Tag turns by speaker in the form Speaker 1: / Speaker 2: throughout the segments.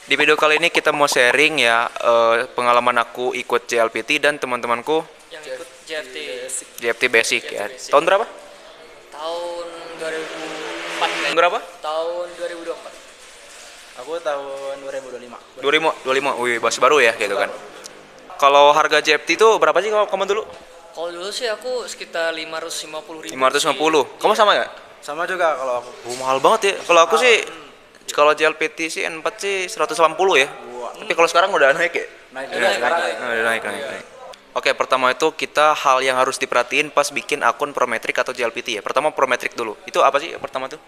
Speaker 1: Di video kali ini kita mau sharing ya pengalaman aku ikut JLPT dan teman-temanku
Speaker 2: Yang ikut JFT
Speaker 1: JFT Basic ya. Tahun berapa?
Speaker 2: tahun 2004
Speaker 1: Tahun berapa?
Speaker 2: tahun 2024.
Speaker 3: Aku tahun 2025.
Speaker 1: 2025. Wih, masih baru ya gitu kan. Kalau harga JFT itu berapa sih kalau kamu dulu?
Speaker 2: Kalau dulu sih aku sekitar 550.000.
Speaker 1: 550. Kamu sama nggak?
Speaker 3: Sama juga kalau aku.
Speaker 1: Mahal banget ya. Kalau aku sih kalau JLPT sih N4 sih 180 ya. Tapi kalau sekarang udah naik ya?
Speaker 3: Naik
Speaker 2: Udah
Speaker 3: juga
Speaker 2: naik,
Speaker 3: sekarang.
Speaker 2: naik.
Speaker 1: Udah naik. Oke, pertama itu kita hal yang harus diperhatiin pas bikin akun Prometric atau JLPT ya. Pertama Prometric dulu. Itu apa sih pertama tuh?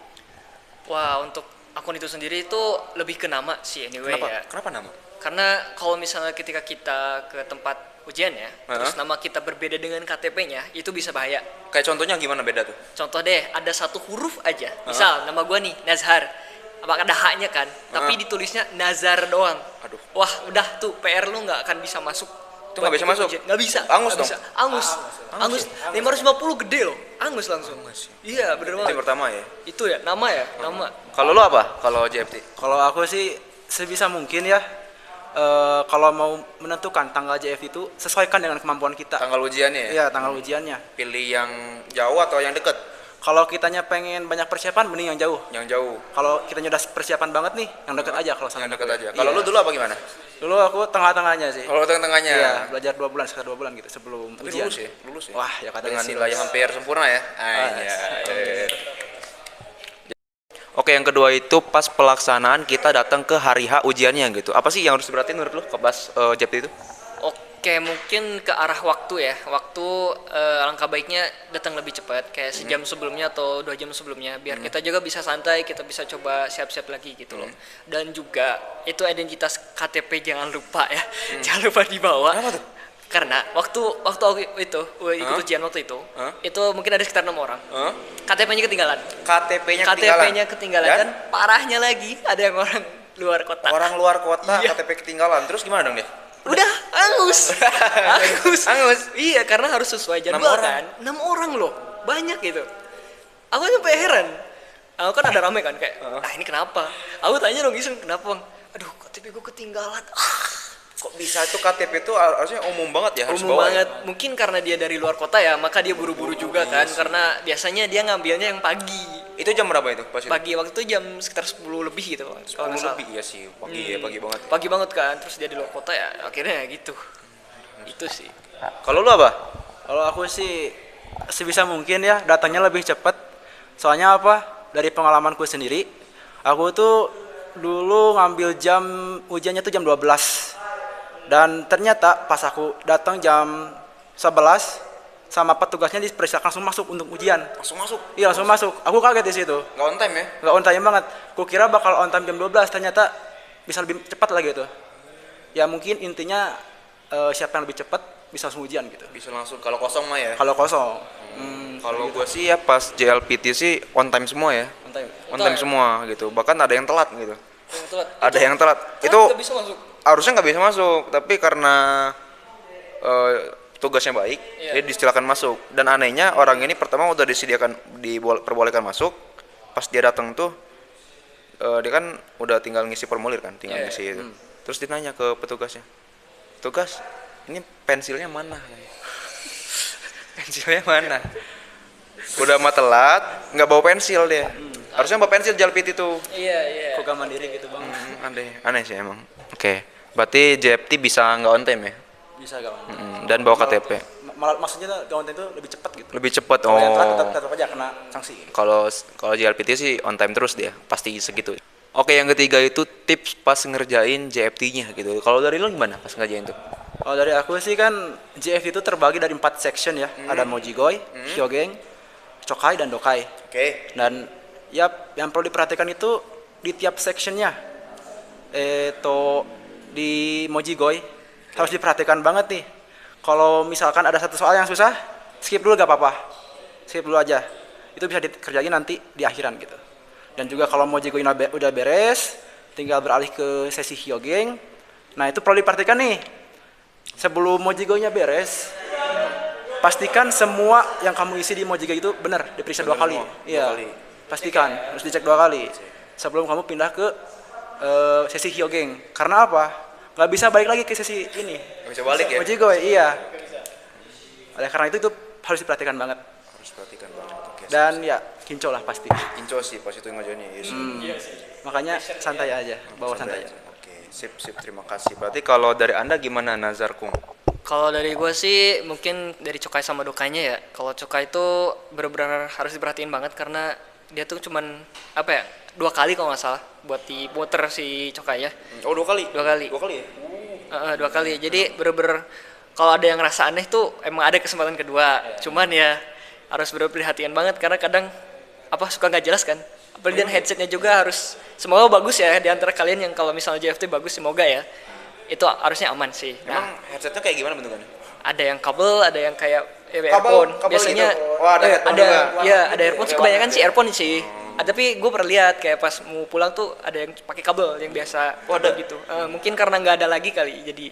Speaker 2: Wah, untuk akun itu sendiri itu lebih ke nama sih anyway
Speaker 1: Kenapa?
Speaker 2: ya.
Speaker 1: Kenapa nama?
Speaker 2: Karena kalau misalnya ketika kita ke tempat ujian ya, terus nama kita berbeda dengan KTP-nya, itu bisa bahaya.
Speaker 1: Kayak contohnya gimana beda tuh?
Speaker 2: Contoh deh, ada satu huruf aja. Misal nama gua nih Nazhar. Apakah ada haknya kan? Tapi ditulisnya Nazar doang.
Speaker 1: Aduh.
Speaker 2: Wah, udah tuh PR lu nggak akan bisa masuk.
Speaker 1: Itu nggak bisa masuk?
Speaker 2: Nggak bisa.
Speaker 1: Angus
Speaker 2: nggak
Speaker 1: dong?
Speaker 2: bisa. Angus. 550 gede loh. Angus langsung. Iya, bener
Speaker 1: Itu yang
Speaker 2: banget.
Speaker 1: pertama ya.
Speaker 2: Itu ya, nama ya, nama.
Speaker 1: Kalau lu apa? Kalau JFT?
Speaker 3: Kalau aku sih sebisa mungkin ya kalau mau menentukan tanggal JF itu sesuaikan dengan kemampuan kita.
Speaker 1: Tanggal ujiannya ya?
Speaker 3: Iya, tanggal ujiannya.
Speaker 1: Pilih yang jauh atau yang deket?
Speaker 3: Kalau kitanya pengen banyak persiapan mending yang jauh.
Speaker 1: Yang jauh.
Speaker 3: Kalau kitanya udah persiapan banget nih, yang dekat aja kalau sama
Speaker 1: Yang deket
Speaker 3: aku.
Speaker 1: aja. Kalau
Speaker 3: Iya.
Speaker 1: lu dulu apa gimana?
Speaker 3: Dulu aku tengah-tengahnya sih.
Speaker 1: Kalau tengah-tengahnya?
Speaker 3: Iya, belajar 2 bulan, sekitar 2 bulan gitu sebelum
Speaker 1: Tapi
Speaker 3: ujian.
Speaker 1: lulus ya?
Speaker 3: Wah, ya katanya
Speaker 1: Dengan
Speaker 3: sih
Speaker 1: nilai
Speaker 3: lulus.
Speaker 1: hampir sempurna ya?
Speaker 3: Alhamdulillah.
Speaker 1: Oke, yang kedua itu pas pelaksanaan kita datang ke hari H ujiannya gitu. Apa sih yang harus diperhatiin menurut lu ke pas JFT itu?
Speaker 2: Oke, mungkin ke arah waktu ya. Waktu alangkah baiknya datang lebih cepat, kayak sejam sebelumnya atau 2 jam sebelumnya, biar kita juga bisa santai, kita bisa coba siap-siap lagi gitu loh. Dan juga itu identitas KTP jangan lupa ya, jangan lupa dibawa.
Speaker 1: Kenapa tuh?
Speaker 2: Karena waktu aku itu ikut ujian waktu itu mungkin ada sekitar 6 orang. KTP-nya ketinggalan.
Speaker 1: KTP-nya
Speaker 2: KTP-nya ketinggalan dan parahnya lagi ada yang orang luar kota.
Speaker 1: orang luar kota
Speaker 2: Iya.
Speaker 1: KTP ketinggalan. Terus gimana dong dia?
Speaker 2: Udah angus. angus.
Speaker 1: Angus.
Speaker 2: Iya, karena harus sesuai jadwal
Speaker 1: 6 orang.
Speaker 2: kan. 6 orang loh. Banyak gitu. Aku sampai heran. Aku kan ada rame kan kayak, ini kenapa? Aku tanya dong iseng, kenapa bang? Aduh, KTP gue ketinggalan.
Speaker 1: Kok bisa itu KTP itu harusnya umum banget ya, harus
Speaker 2: Umum
Speaker 1: bawa ya?
Speaker 2: banget. Mungkin karena dia dari luar kota ya, maka dia buru-buru juga kan. Karena biasanya dia ngambilnya yang pagi.
Speaker 1: Itu jam berapa itu pas itu?
Speaker 2: Pagi waktu itu jam sekitar 10 lebih gitu. Kalau
Speaker 1: 10
Speaker 2: nggak salah.
Speaker 1: lebih ya sih, pagi ya, pagi banget.
Speaker 2: Pagi banget kan, terus dia di luar kota ya, akhirnya ya gitu. Itu sih.
Speaker 1: Kalau lu apa?
Speaker 3: Kalau aku sih sebisa mungkin ya datangnya lebih cepat. Soalnya apa? Dari pengalamanku sendiri, aku tuh dulu ngambil jam ujiannya tuh jam 12. Dan ternyata pas aku datang jam 11 sama petugasnya dipersilakan langsung masuk untuk ujian.
Speaker 1: Langsung masuk?
Speaker 3: Iya, langsung masuk. Aku kaget di situ.
Speaker 1: Nggak on time ya?
Speaker 3: Nggak on time banget. Kukira bakal on time jam 12, ternyata bisa lebih cepat lagi gitu. Ya mungkin intinya siapa yang lebih cepat bisa langsung ujian gitu.
Speaker 1: Bisa langsung, kalau kosong mah ya?
Speaker 3: Kalau kosong.
Speaker 1: Kalau gue sih ya pas JLPT sih on time semua ya.
Speaker 3: On time.
Speaker 1: On time semua gitu. Bahkan ada yang telat gitu. Ada
Speaker 2: Itu
Speaker 1: yang telat. Itu
Speaker 2: nggak bisa masuk.
Speaker 1: harusnya nggak bisa masuk, tapi karena tugasnya baik,
Speaker 2: Iya.
Speaker 1: dia disilakan masuk. Dan anehnya orang ini pertama udah disediakan diperbolehkan masuk, pas dia datang tuh dia kan udah tinggal ngisi formulir kan, tinggal
Speaker 2: Iya,
Speaker 1: ngisi itu. Terus ditanya ke petugasnya, "Petugas, ini pensilnya mana?" Pensilnya mana? Udah mah telat, nggak bawa pensil dia. Harusnya bawa pensil JLPT itu.
Speaker 2: Iya.
Speaker 3: Program mandiri gitu bang.
Speaker 1: Aneh sih emang. Oke, berarti JFT bisa nggak on time ya?
Speaker 3: Bisa kawan.
Speaker 1: Dan bawa KTP.
Speaker 3: Malah maksudnya tuh on time itu lebih cepat gitu.
Speaker 1: Lebih cepat.
Speaker 3: Kalau yang telat
Speaker 1: Oh.
Speaker 3: tetap aja kena sanksi.
Speaker 1: Kalau JLPT sih on time terus dia, pasti segitu. Oke, yang ketiga itu tips pas ngerjain JFT-nya gitu. Kalau dari lo gimana pas ngerjain tuh?
Speaker 3: Kalau dari aku sih kan JF itu terbagi dari 4 section ya. Ada Mojigoy, Hyogeng, Chokai, dan Dokai.
Speaker 1: Oke.
Speaker 3: Dan ya yang perlu diperhatikan itu di tiap sectionnya. Di Mojigoy harus diperhatikan banget nih. Kalau misalkan ada satu soal yang susah, skip dulu gak apa-apa. Skip dulu aja. Itu bisa dikerjain nanti di akhiran gitu. Dan juga kalau Mojigoy udah beres, tinggal beralih ke sesi Hyogeng. Nah itu perlu diperhatikan nih. Sebelum Mojigoy-nya beres, pastikan semua yang kamu isi di Mojigoy itu benar, diperiksa 2 kali.
Speaker 1: semua, 2
Speaker 3: Iya.
Speaker 1: kali.
Speaker 3: Pastikan, harus dicek 2 kali. Sebelum kamu pindah ke sesi Hyogeng. Karena apa? Nggak bisa balik lagi ke sesi ini.
Speaker 1: Nggak bisa balik ya?
Speaker 3: Mojigoy, iya. Oleh karena itu harus diperhatikan banget.
Speaker 1: Harus perhatikan banget. Oke.
Speaker 3: Dan ya kinco lah pasti.
Speaker 1: Kinco sih pas itu ngajarnya. Iya sih.
Speaker 3: Makanya santai aja, bawa santai aja.
Speaker 1: Oke, sip, terima kasih. Berarti kalau dari Anda gimana Nazar Kung?
Speaker 2: Kalau dari gue sih mungkin dari Cokai sama Dokainya ya. Kalau Cokai itu benar-benar harus diperhatiin banget karena dia tuh cuman apa ya, 2 kali kalau nggak salah buat diputer si Cokainya.
Speaker 1: Oh, 2 kali?
Speaker 2: 2 kali.
Speaker 1: 2 kali ya?
Speaker 2: 2 kali. Jadi bener-bener kalau ada yang ngerasa aneh tuh emang ada kesempatan kedua. Cuman ya harus bener-bener perhatian banget karena kadang apa suka nggak jelas kan. Apalagi dan headsetnya juga harus semoga bagus ya di antara kalian yang kalau misalnya JFT bagus semoga ya. Itu harusnya aman sih.
Speaker 1: Emang headsetnya kayak gimana bentukannya?
Speaker 2: Ada yang kabel, ada yang kayak earphone.
Speaker 1: Kabel
Speaker 2: Biasanya
Speaker 1: gitu. Oh, ada headphone
Speaker 2: ada
Speaker 1: juga.
Speaker 2: ya ada earphone. Kebanyakan sih earphone sih. Tapi gue pernah lihat kayak pas mau pulang tuh ada yang pakai kabel yang biasa.
Speaker 1: Oh, ada
Speaker 2: gitu. Mungkin karena nggak ada lagi kali jadi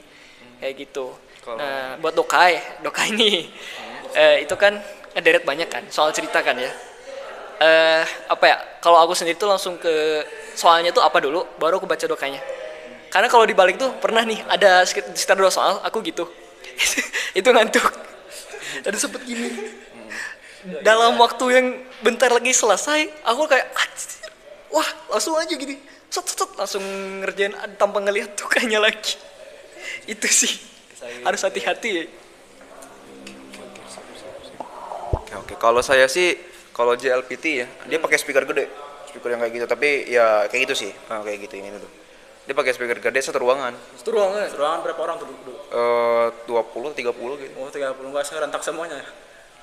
Speaker 2: kayak gitu.
Speaker 1: Kalau-
Speaker 2: Nah buat Dokai nih itu kan ngederet banyak kan soal cerita kan ya. Apa ya? Kalau aku sendiri tuh langsung ke soalnya tuh apa dulu, baru aku baca Dokainya. Karena kalau dibalik tuh pernah nih ada sekitar 2 soal aku gitu. Itu ngantuk. Tadi sempet gini. Dalam waktu yang bentar lagi selesai, aku kayak wah langsung aja gini. Set, langsung ngerjain tanpa ngelihat Dokainya lagi. Itu sih harus hati-hati.
Speaker 1: Oke. Kalau saya sih kalau JLPT ya, dia pakai speaker gede. Speaker yang kayak gitu, tapi ya kayak gitu sih. Nah, kayak gitu ini tuh. Dia pakai speaker gede satu ruangan.
Speaker 2: Itu ruangan.
Speaker 3: Ruangan berapa orang tuh duduk?
Speaker 1: 20 30 gitu.
Speaker 3: Oh 30, nggak serentak semuanya.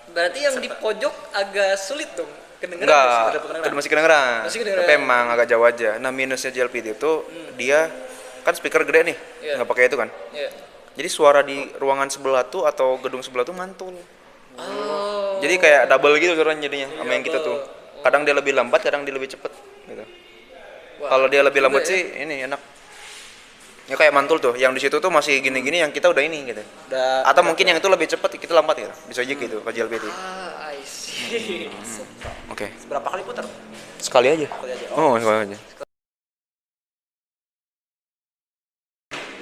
Speaker 2: Berarti yang di pojok agak sulit dong kedengeran.
Speaker 1: Enggak, masih kedengeran.
Speaker 2: Masih kedengeran.
Speaker 1: Tapi emang agak jauh aja. Nah, minusnya JLPT itu dia kan speaker gede nih.
Speaker 2: Iya.
Speaker 1: Nggak pakai itu kan.
Speaker 2: Iya.
Speaker 1: Jadi suara di ruangan sebelah tuh atau gedung sebelah tuh mantul.
Speaker 2: Oh.
Speaker 1: Jadi kayak double gitu suaranya jadinya sama yang kita tuh. Kadang dia lebih lambat, kadang dia lebih cepet gitu.
Speaker 2: Wah,
Speaker 1: Kalau dia lebih lambat
Speaker 2: juga
Speaker 1: sih ini enak. Ya kayak mantul tuh, yang di situ tuh masih gini-gini, yang kita udah ini gitu. Atau mungkin yang itu lebih cepet, kita lambat gitu. Bisa aja gitu kalau JLPT.
Speaker 2: I see.
Speaker 1: Oke.
Speaker 3: Berapa kali putar?
Speaker 1: Sekali aja.
Speaker 3: Sekali aja.
Speaker 1: Oh, sekali aja.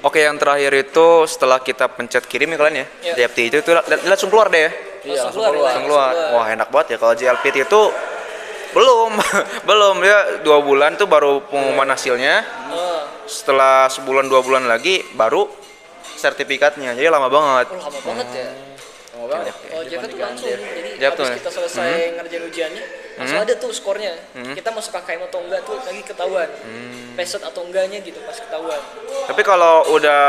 Speaker 1: Oke, yang terakhir itu setelah kita pencet kirim ya kalian ya,
Speaker 2: Iya.
Speaker 1: JFT itu langsung keluar deh ya.
Speaker 3: Iya,
Speaker 2: Langsung keluar.
Speaker 1: Langsung keluar. Wah, enak banget ya kalau JLPT itu belum belum dia 2 bulan tuh baru pengumuman hasilnya.
Speaker 2: Oh,
Speaker 1: Setelah sebulan 2 bulan lagi baru sertifikatnya. Jadi lama banget.
Speaker 2: lama banget ya.
Speaker 3: Lama banget.
Speaker 2: Oh, JFT tuh langsung. Jadi
Speaker 1: JFT
Speaker 2: habis
Speaker 1: ya?
Speaker 2: kita selesai ngerjain ujiannya, langsung ada tuh skornya. Kita masuk KKM atau enggak tuh lagi ketahuan. Peset atau enggaknya gitu pas ketahuan.
Speaker 1: Tapi kalau udah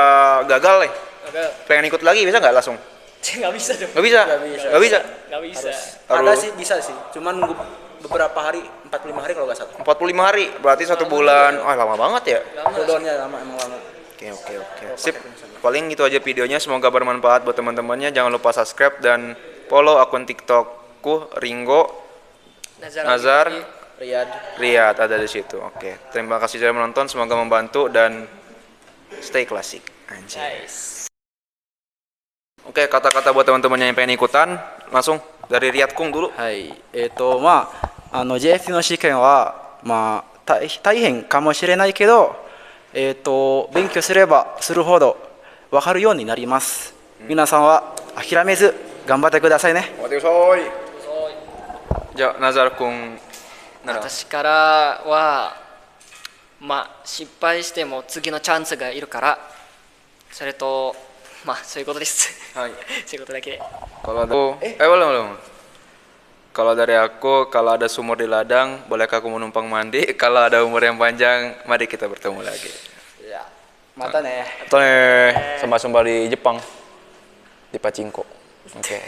Speaker 1: gagal nih,
Speaker 2: Agak
Speaker 1: pengen ikut lagi bisa nggak langsung?
Speaker 2: nggak bisa dong.
Speaker 1: Nggak bisa.
Speaker 3: bisa.
Speaker 1: Nggak bisa.
Speaker 2: Nggak bisa.
Speaker 3: Ada
Speaker 1: Harus-
Speaker 3: sih bisa sih, cuman nunggu beberapa hari, 45 hari kalau nggak salah.
Speaker 1: 45 hari, berarti 1 bulan. Wah, lama banget ya.
Speaker 2: Lama.
Speaker 3: Cooldownnya lama, emang lama.
Speaker 1: Oke. Sip. Paling gitu aja videonya. Semoga bermanfaat buat teman-temannya. Jangan lupa subscribe dan follow akun TikTokku Ringo Nazar Riyad ada di situ. Oke. Terima kasih sudah menonton. Semoga membantu dan stay klasik. Anjay.
Speaker 2: Nice.
Speaker 1: Oke, kata-kata buat teman-teman yang pengen ikutan, langsung dari Riyad Kung dulu.
Speaker 3: はい、まあ、JFT の試験は、まあ、大変かもしれないけど、勉強すればするほど分かるようになります。皆さんは諦めず頑張ってくださいね。
Speaker 1: じゃあ、ナザル君なら。
Speaker 2: 私からはまあ失敗しても次のチャンスがいるからそれとまあそういうことです
Speaker 1: Hai.
Speaker 2: そういうことだけ
Speaker 1: Kalau aku, belum. Kalau dari aku, kalau ada sumur di ladang, bolehkah aku menumpang mandi? Kalau ada umur yang panjang, mari kita bertemu lagi.
Speaker 3: またね。
Speaker 1: Atau nih, sembah-sembah di Jepang, di Pachinko. Oke.